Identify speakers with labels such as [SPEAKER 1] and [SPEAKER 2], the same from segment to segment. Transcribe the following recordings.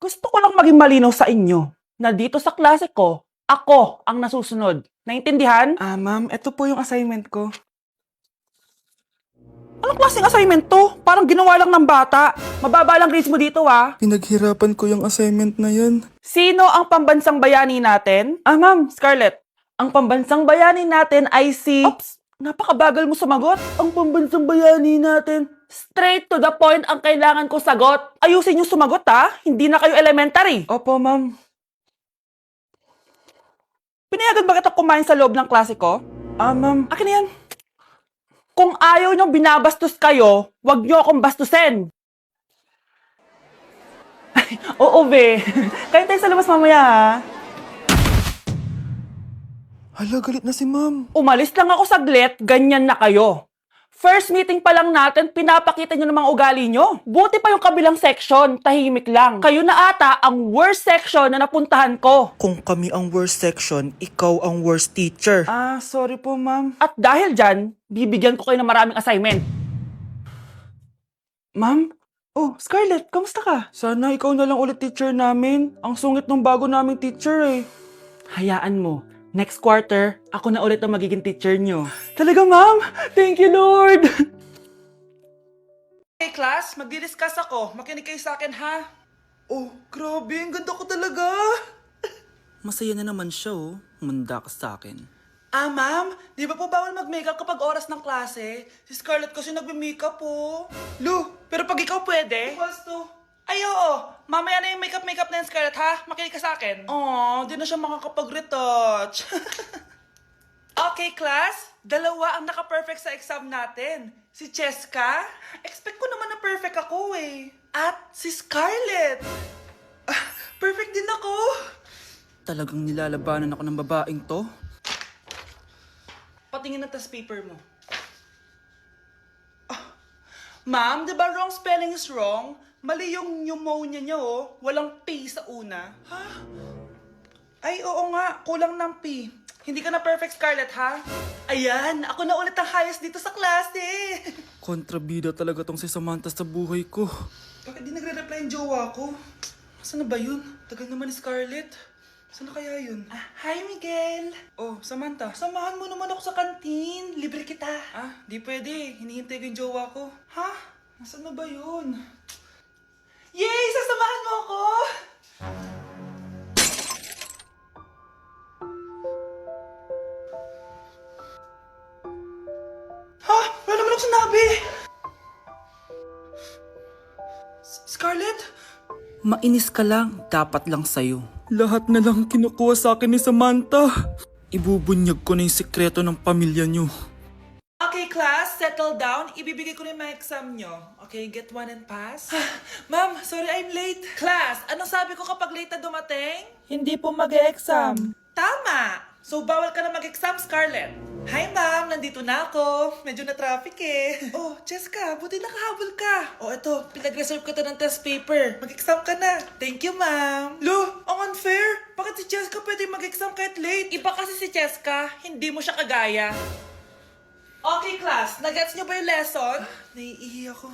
[SPEAKER 1] Gusto ko lang maging malinaw sa inyo na dito sa klase ko, ako ang nasusunod. Naintindihan?
[SPEAKER 2] Ma'am, ito po yung assignment ko.
[SPEAKER 1] Anong klaseng assignment to? Parang ginawa lang ng bata. Mababa lang grades mo dito, ha?
[SPEAKER 2] Pinaghirapan ko yung assignment na yan.
[SPEAKER 1] Sino ang pambansang bayani natin? Ma'am, Scarlett. Ang pambansang bayani natin ay si... Oops! Napakabagal mo sumagot. Ang pambansang bayani natin. Straight to the point ang kailangan ko sagot. Ayusin yung sumagot, ha? Hindi na kayo elementary.
[SPEAKER 2] Opo, ma'am.
[SPEAKER 1] Pinayagan ba kita kumain sa loob ng klase ko?
[SPEAKER 2] Ma'am.
[SPEAKER 1] Akin na yan. Kung ayaw niyong binabastos kayo, wag niyo akong bastusin. Ay, oo, be. Kain tayo sa labas mamaya, ha?
[SPEAKER 2] Hala, galit na si ma'am.
[SPEAKER 1] Umalis lang ako saglit, ganyan na kayo. First meeting pa lang natin, pinapakita nyo ng mga ugali nyo. Buti pa yung kabilang section, tahimik lang. Kayo na ata ang worst section na napuntahan ko.
[SPEAKER 3] Kung kami ang worst section, ikaw ang worst teacher.
[SPEAKER 2] Sorry po, ma'am.
[SPEAKER 1] At dahil dyan, bibigyan ko kayo ng maraming assignment.
[SPEAKER 2] Ma'am? Oh, Scarlett, kamusta ka? Sana ikaw na lang ulit teacher namin. Ang sungit ng bago naming teacher eh.
[SPEAKER 1] Hayaan mo, next quarter, ako na ulit ang magiging teacher nyo.
[SPEAKER 2] Talaga, ma'am? Thank you, Lord!
[SPEAKER 1] Hey class, magdi-discuss ako. Makinig kayo sa akin, ha?
[SPEAKER 2] Oh, grabe. Ang ganda ko talaga.
[SPEAKER 3] Masaya na naman siya oh. Manda ka sa akin.
[SPEAKER 1] Ma'am, di ba po bawal mag-makeup kapag oras ng klase? Si Scarlett kasi nagme-makeup po. Lu, pero pag ikaw pwede? Basto. Ay, oo. Mamaya na yung makeup na yung Scarlett, ha? Makinig ka sa akin. Di na siya makakapag-retouch. Okay, class. Dalawa ang naka-perfect sa exam natin. Si Cheska. Expect ko naman na perfect ako eh. At si Scarlett. Perfect din ako.
[SPEAKER 3] Talagang nilalabanan ako ng babaeng to.
[SPEAKER 1] Patingin na test paper mo. Ma'am, di ba wrong spelling is wrong? Mali yung pneumonia niya, oh. Walang P sa una. Ha? Ay, oo nga. Kulang ng P. Hindi ka na perfect, Scarlett, ha? Ayan, ako na ulit ang highest dito sa klase.
[SPEAKER 3] Kontrabida talaga tong si Samantha sa buhay ko.
[SPEAKER 1] Bakit di nagre-reply yung jowa ko? Saan na ba yun? Tagal naman ni Scarlett. Saan na kaya yun? Hi, Miguel. Oh, Samantha, samahan mo naman ako sa kantin. Libre kita. Di pwede. Hinihintay ko yung jowa ko. Ha? Nasaan na ba yun? Yay! Sasamahan mo ako! Ha? Wala naman ako sinabi! Scarlett?
[SPEAKER 3] Mainis ka lang, dapat lang sa'yo. Lahat na lang kinukuha sa akin ni Samantha. Ibubunyag ko na yung sekreto ng pamilya niyo.
[SPEAKER 1] Okay, class, settle down. Ibibigay ko na yung mga exam nyo. Okay, get one and pass. Ma'am, sorry I'm late. Class, anong sabi ko kapag late na dumating?
[SPEAKER 2] Hindi po mag-e-exam.
[SPEAKER 1] Tama! So, bawal ka na mag-exam, Scarlett. Hi, ma'am. Nandito na ako. Medyo na-traffic eh. Oh, Cheska, buti nakahabol ka. Oh, eto. Pinag-reserve ka to ng test paper. Mag-exam ka na. Thank you, ma'am. Lo, ang unfair. Bakit si Cheska pwede mag-exam kahit late? Iba kasi si Cheska. Hindi mo siya kagaya. Okay, class. Nagets niyo ba yung lesson? Naiihi ako.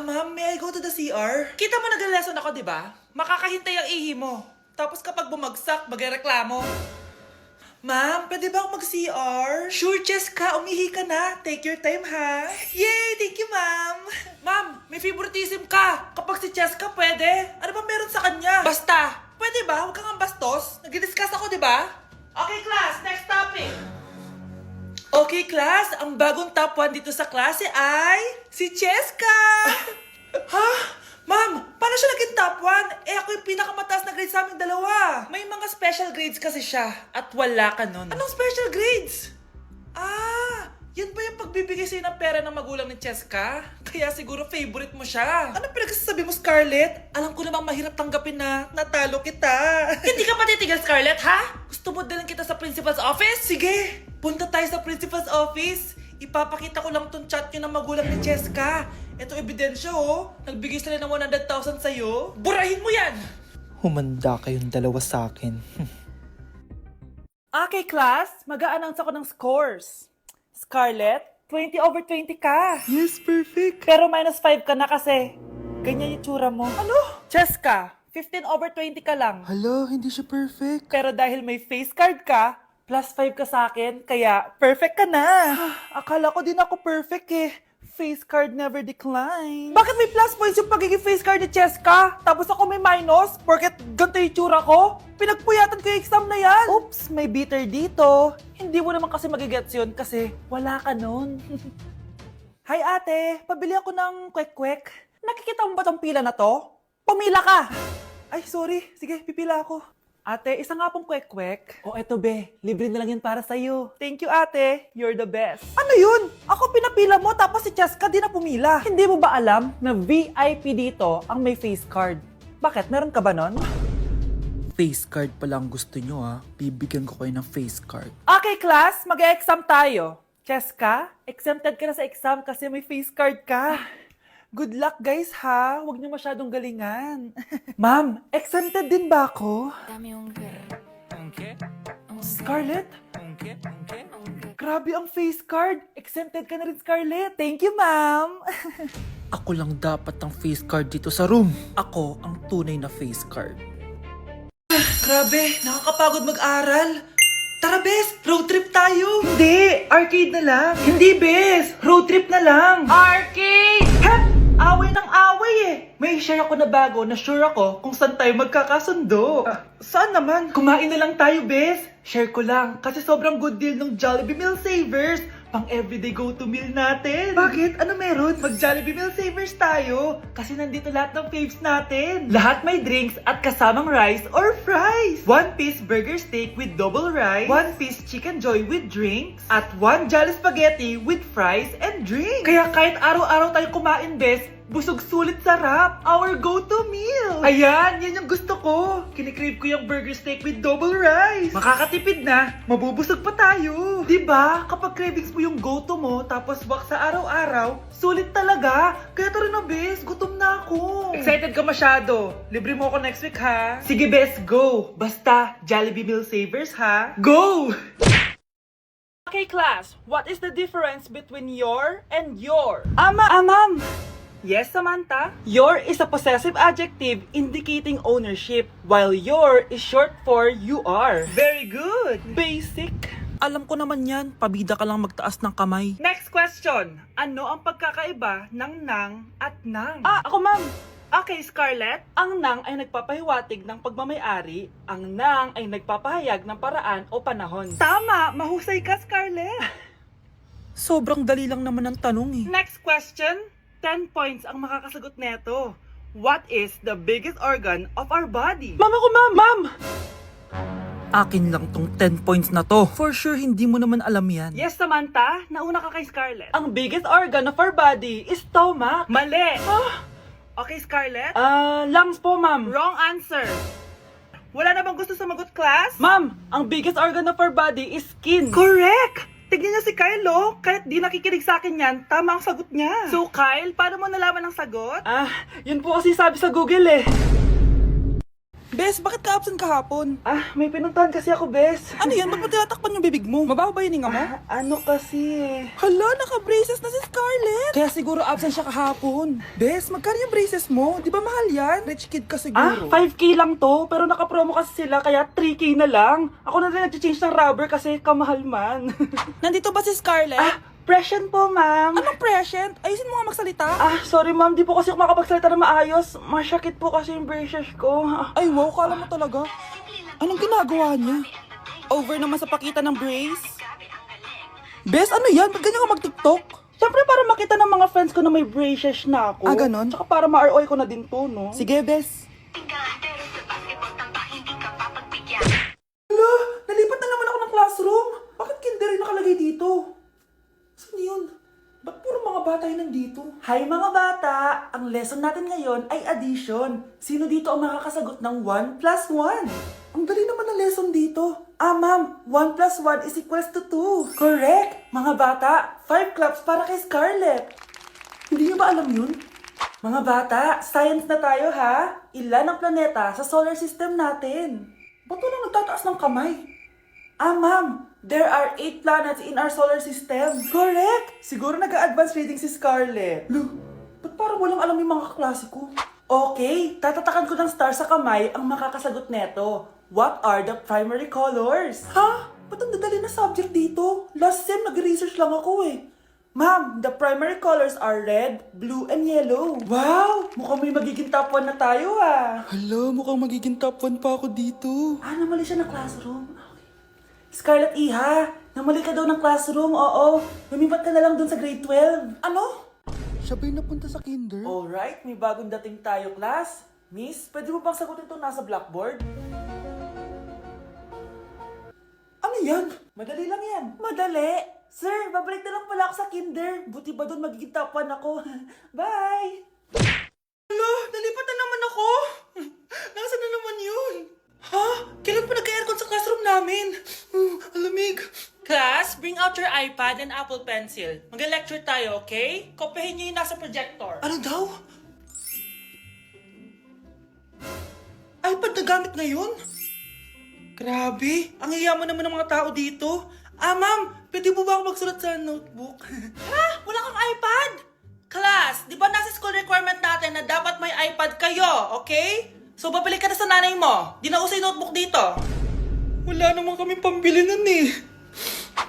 [SPEAKER 1] Ma'am, may I go to the CR? Kita mo nag-lesson ako, di ba? Makakahintay ang ihi mo. Tapos kapag bumagsak, magreklamo. Ma'am, pwede ba ako mag-CR? Sure, Cheska. Umihi ka na. Take your time, ha? Yay! Thank you, ma'am. Ma'am, may favoritism ka. Kapag si Cheska, pwede. Ano ba meron sa kanya? Basta. Pwede ba? Huwag kang ang bastos. Nag-discuss ako, di ba? Okay, class. Next topic. Okay, class. Ang bagong top 1 dito sa klase ay si Cheska. Ha? Ma'am, paano siya naging top 1? Ako yung pinakamataas na grade sa aming dalawa. May mga special grades kasi siya at wala ka nun. Anong special grades? Yan ba yung pagbibigay sa'yo ng pera ng magulang ni Cheska? Kaya siguro favorite mo siya. Anong pinagsasabi mo, Scarlett? Alam ko namang mahirap tanggapin na natalo kita. Hindi ka pa titigil, Scarlett, ha? Gusto mo dalhin kita sa principal's office? Sige, punta tayo sa principal's office. Ipapakita ko lang tong chat nyo ng magulang ni Cheska. Ito ebidensya, oh. Nagbigay sila ng 100,000 sa'yo. Burahin mo yan!
[SPEAKER 3] Humanda kayong dalawa sa akin.
[SPEAKER 1] Okay, class. Mag-a-announce ako ng scores. Scarlett, 20 over 20 ka.
[SPEAKER 2] Yes, perfect.
[SPEAKER 1] Pero -5 ka na kasi ganyan yung tsura mo. Ano? Cheska, 15/20 ka lang.
[SPEAKER 2] Hala, hindi siya perfect.
[SPEAKER 1] Pero dahil may face card ka, +5 ka sa akin, kaya perfect ka na. Akala ko din ako perfect eh. Face card never decline. Bakit may plus points yung pagiging face card ni Cheska? Tapos ako may minus? Porket ganito yung tsura ko? Pinagpuyatan ko yung exam na yan. Oops, may bitter dito. Hindi mo naman kasi magigets yun kasi wala ka nun. Hi ate, pabili ako ng kwek-kwek. Nakikita mo ba tong pila na to? Pumila ka! Ay, sorry. Sige, pipila ako. Ate, isa nga pong kwek-kwek. O eto be, libre na lang yan para sa'yo. Thank you ate, you're the best. Ano yun? Ako pinapila mo tapos si Cheska di na pumila. Hindi mo ba alam na VIP dito ang may face card? Bakit? Meron ka ba nun?
[SPEAKER 3] Face card pala ang gusto nyo ha. Bibigyan ko kayo ng face card.
[SPEAKER 1] Okay class, mag-exam tayo. Cheska, exempted ka na sa exam kasi may face card ka. Good luck guys ha, huwag niyo masyadong galingan. Ma'am, exempted din ba ako?
[SPEAKER 4] Dame un
[SPEAKER 1] Scarlett? Grabe ang face card. Exempted ka na rin, Scarlett. Thank you, ma'am.
[SPEAKER 3] Ako lang dapat ang face card dito sa room. Ako ang tunay na face card.
[SPEAKER 1] Grabe, nakakapagod mag-aral. Tara, Bes, road trip tayo. Hindi, arcade na lang. Hindi, Bes, road trip na lang. Arcade! Hep! Away ng away eh. May share ako na bago na sure ako kung saan tayo magkakasundo. Saan naman? Kumain na lang tayo, Bes. Share ko lang kasi sobrang good deal ng Jollibee Meal Savers. Pang everyday go-to meal natin. Bakit? Ano meron? Mag-Jollibee Meal Savers tayo. Kasi nandito lahat ng faves natin. Lahat may drinks at kasamang rice or fries. 1-piece burger steak with double rice. 1-piece chicken joy with drinks. At 1 Jolly Spaghetti with fries and drinks. Kaya kahit araw-araw tayo kumain, Bes, busog sulit sarap. Our go-to meal. Ayan, yan yung gusto ko. Kinikrave ko yung burger steak with double rice. Makakatipid na, mabubusog pa tayo. Diba? Kapag cravings mo yung go-to mo, tapos wak sa araw-araw, sulit talaga. Kaya tara na, Bes. Gutom na ako. Excited ka masyado. Libre mo ako next week, ha? Sige, Bes, go. Basta, Jollibee Meal Savers, ha? Go! Okay, class. What is the difference between your and your? Ma'am. Yes, Samantha? Your is a possessive adjective indicating ownership, while your is short for you are. Very good. Basic.
[SPEAKER 3] Alam ko naman yan, pabida ka lang magtaas ng kamay.
[SPEAKER 1] Next question. Ano ang pagkakaiba ng nang at nang? Ako ma'am. Okay, Scarlett. Ang nang ay nagpapahiwatig ng pagmamayari, ang nang ay nagpapahayag ng paraan o panahon. Tama! Mahusay ka, Scarlett.
[SPEAKER 3] Sobrang dali lang naman ang tanong eh.
[SPEAKER 1] Next question. 10 points ang makakasagot neto. What is the biggest organ of our body? Mama ko, ma'am!
[SPEAKER 3] Akin lang tong 10 points na to. For sure, hindi mo naman alam yan.
[SPEAKER 1] Yes, Samantha. Nauna ka kay Scarlett. Ang biggest organ of our body is stomach. Mali! Okay, Scarlett? Lungs po, ma'am. Wrong answer. Wala na bang gusto sumagot, class? Ma'am, ang biggest organ of our body is skin. Correct! Tignan niya si Kyle, oh. Kahit di nakikinig sa akin yan, tama ang sagot niya. So, Kyle, paano mo nalaman ang sagot? Yun po kasi sabi sa Google, eh.
[SPEAKER 2] Bes, bakit ka absent kahapon?
[SPEAKER 1] May pinuntahan kasi ako, Bes.
[SPEAKER 2] Ano yan? Ba't mo tinatakpan yung bibig mo? Mabaho ba yung hinga mo?
[SPEAKER 1] Ano kasi?
[SPEAKER 2] Hala, naka-braces na si Scarlett! Kaya siguro absent siya kahapon. Bes, magkano yung braces mo? Di ba mahal yan? Rich kid ka siguro.
[SPEAKER 1] 5K lang to, pero naka-promo kasi sila, kaya 3K na lang. Ako na rin nag-change ng rubber kasi kamahal man.
[SPEAKER 2] Nandito ba si Scarlett?
[SPEAKER 1] Present po, ma'am.
[SPEAKER 2] Anong present? Ayusin mo nga magsalita.
[SPEAKER 1] Sorry ma'am, di po kasi ako makapagsalita na maayos. Masyakit po kasi yung braces ko.
[SPEAKER 2] Ay wow, kala mo talaga. Anong ginagawa niya? Over naman sa pakita ng brace? Bes, ano yan? Ba't ganyan ka mag-tiktok?
[SPEAKER 1] Siyempre para makita ng mga friends ko na may braces na ako.
[SPEAKER 2] Ganon?
[SPEAKER 1] Tsaka para ma-ROI ko na din to, no?
[SPEAKER 2] Sige, Bes. Hala, nalipat na naman ako ng classroom. Bakit kinder rin nakalagay dito? Saan yun? Ba't puro mga bata yun nandito?
[SPEAKER 1] Hi mga bata! Ang lesson natin ngayon ay addition. Sino dito ang makakasagot ng 1 plus 1?
[SPEAKER 2] Ang dali naman ng lesson dito.
[SPEAKER 1] Ma'am, 1 plus 1 is equals to 2. Correct! Mga bata, 5 claps para kay Scarlett.
[SPEAKER 2] Hindi niyo ba alam yun?
[SPEAKER 1] Mga bata, science na tayo ha. Ilan ang planeta sa solar system natin?
[SPEAKER 2] Ba't walang nagtataas ng kamay?
[SPEAKER 1] Ma'am, there are 8 planets in our solar system. Correct! Siguro nag-a-advance reading si Scarlett.
[SPEAKER 2] Lo, ba't parang walang alam yung mga kaklase ko? Okay, tatatakan ko ng star sa kamay ang makakasagot neto. What are the primary colors? Ha? Ba't ang dadali na subject dito? Last sem, nag-research lang ako eh. Ma'am, the primary colors are red, blue, and yellow. Wow! Mukhang may magiging top 1 na tayo ah.
[SPEAKER 3] Hala, mukhang magiging top 1 pa ako dito.
[SPEAKER 2] Ah, namali siya ng classroom. Okay. Scarlett Iha, namali ka daw ng classroom, oo. Lumipat ka na lang dun sa grade 12. Ano?
[SPEAKER 3] Siya ba'y napunta sa kinder?
[SPEAKER 2] Alright, may bagong dating tayo, class. Miss, pwede mo bang sagutin itong nasa blackboard? Ano yan? Madali lang yan. Madali? Sir, babalik na lang pala ako sa kinder. Buti ba doon magiging top 1 ako? Bye!
[SPEAKER 1] Alo, nalipat na naman ako. Nasaan na naman yun? Ha? Kailan pa nagka-aircon sa classroom namin? Alamig. Class, bring out your iPad and Apple Pencil. Mag-lecture tayo, okay? Kopyahin niyo yung nasa projector. Ano daw? iPad na gamit ngayon? Grabe, ang yayaman naman ng mga tao dito. Ah, ma'am, pwede mo ba ako magsulat sa notebook? Ha? Wala kang iPad? Class, di ba nasa school requirement natin na dapat may iPad kayo, okay? So, babalik ka na sa nanay mo. Di na uso yung notebook dito. Wala naman kami pambili nun eh.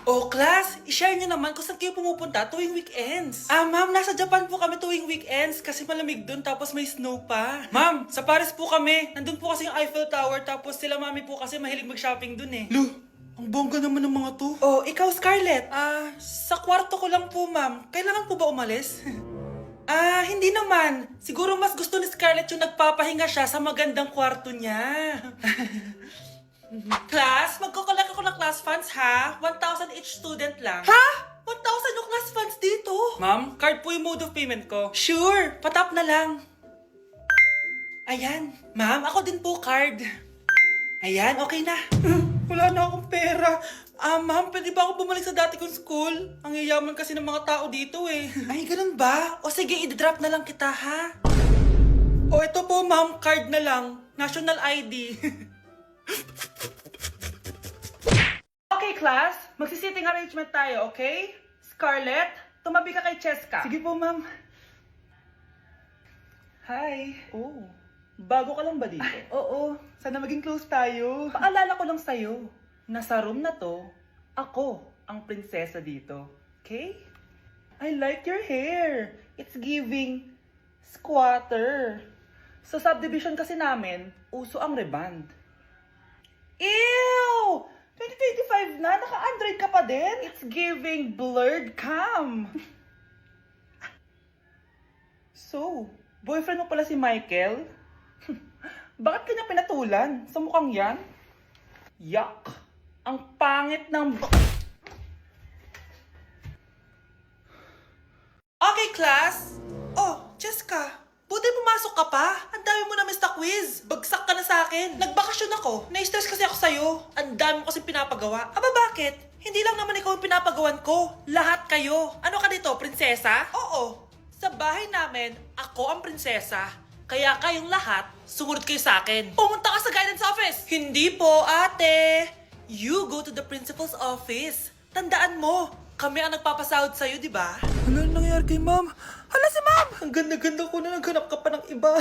[SPEAKER 1] Oh, class, i-share nyo naman kung saan kayo pumupunta tuwing weekends. Ah, ma'am, nasa Japan po kami tuwing weekends kasi malamig dun tapos may snow pa. Ma'am, sa Paris po kami. Nandun po kasi yung Eiffel Tower tapos sila mami po kasi mahilig mag-shopping dun eh. Lu, ang bongga naman ng mga to. Oh, ikaw Scarlett. Sa kwarto ko lang po, ma'am. Kailangan po ba umalis? Hindi naman. Siguro mas gusto ni Scarlett yung nagpapahinga siya sa magandang kwarto niya. Class, magkukulak ako ng class funds ha? 1,000 each student lang. Ha? 1,000 yung class funds dito? Ma'am, card po yung mode of payment ko. Sure, patap na lang. Ayan. Ma'am, ako din po card. Ayan, okay na. Wala na akong pera. Ma'am, pwede ba ako bumalik sa dati kong school? Ang yayaman kasi ng mga tao dito eh. Ay, ganun ba? O sige, i-drop na lang kita ha? O ito po ma'am, card na lang. National ID. Okay, class. Magsisitting arrangement tayo, okay? Scarlett, tumabi ka kay Cheska. Sige po, ma'am. Hi. Oh, bago ka lang ba dito? Oo, sana maging close tayo. Paalala ko lang sa'yo, nasa room na to, ako ang prinsesa dito. Okay? I like your hair. It's giving squatter. Sa subdivision kasi namin, uso ang reband. Ew! 2025 na, naka-Android ka pa din? It's giving blurred cam. So, boyfriend mo pala si Michael? Bakit kanya pinatulan? Sa mukhang yan? Yuck! Ang pangit ng... Okay, class! Oh, Jessica! Buti pumasok ka pa. Ang dami mo na miss na quiz. Bagsak ka na sa akin. Nagbakasyon ako. Na-stress kasi ako sa'yo. Ang dami mo kasi pinapagawa. Aba bakit? Hindi lang naman ikaw ang pinapagawan ko. Lahat kayo. Ano ka dito, prinsesa? Oo. Sa bahay namin, ako ang prinsesa. Kaya kayong lahat, sumunod kayo sa akin. Pumunta ka sa guidance office. Hindi po, ate. You go to the principal's office. Tandaan mo, kami ang nagpapasahod sa'yo, di ba?
[SPEAKER 3] Ano nangyayari kay ma'am?
[SPEAKER 1] Hala si ma'am! Ang ganda-ganda ko na naghanap ka pa ng iba.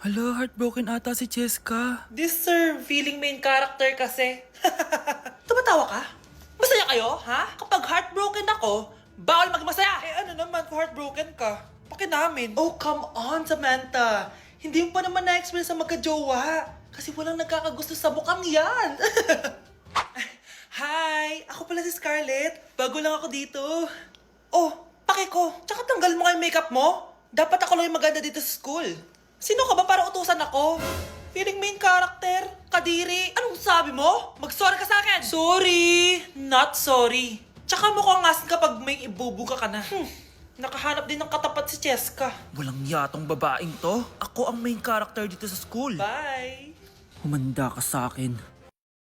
[SPEAKER 3] Hala, heartbroken ata si Cheska.
[SPEAKER 1] This sir, feeling main character kasi. Tumatawa ka? Masaya kayo, ha? Kapag heartbroken ako, bawal maging masaya. Eh ano naman kung heartbroken ka? Pakinamin. Oh, come on, Samantha. Hindi mo pa naman na-experience sa magka-jowa. Kasi walang nagkakagusto sa mukhang yan. Hi! Ako pala si Scarlett. Bago lang ako dito. Oh, pake ko. Tsaka tanggal mo yung makeup mo. Dapat ako lang yung maganda dito sa school. Sino ka ba para utusan ako? Feeling main character? Kadiri? Anong sabi mo? Mag-sorry ka sa akin! Sorry! Not sorry. Tsaka mukhang asin kapag may ibubuga ka na. Nakahanap din ng katapat si Cheska.
[SPEAKER 3] Walang yatong babaeng to. Ako ang main character dito sa school.
[SPEAKER 1] Bye!
[SPEAKER 3] Humanda ka sa akin.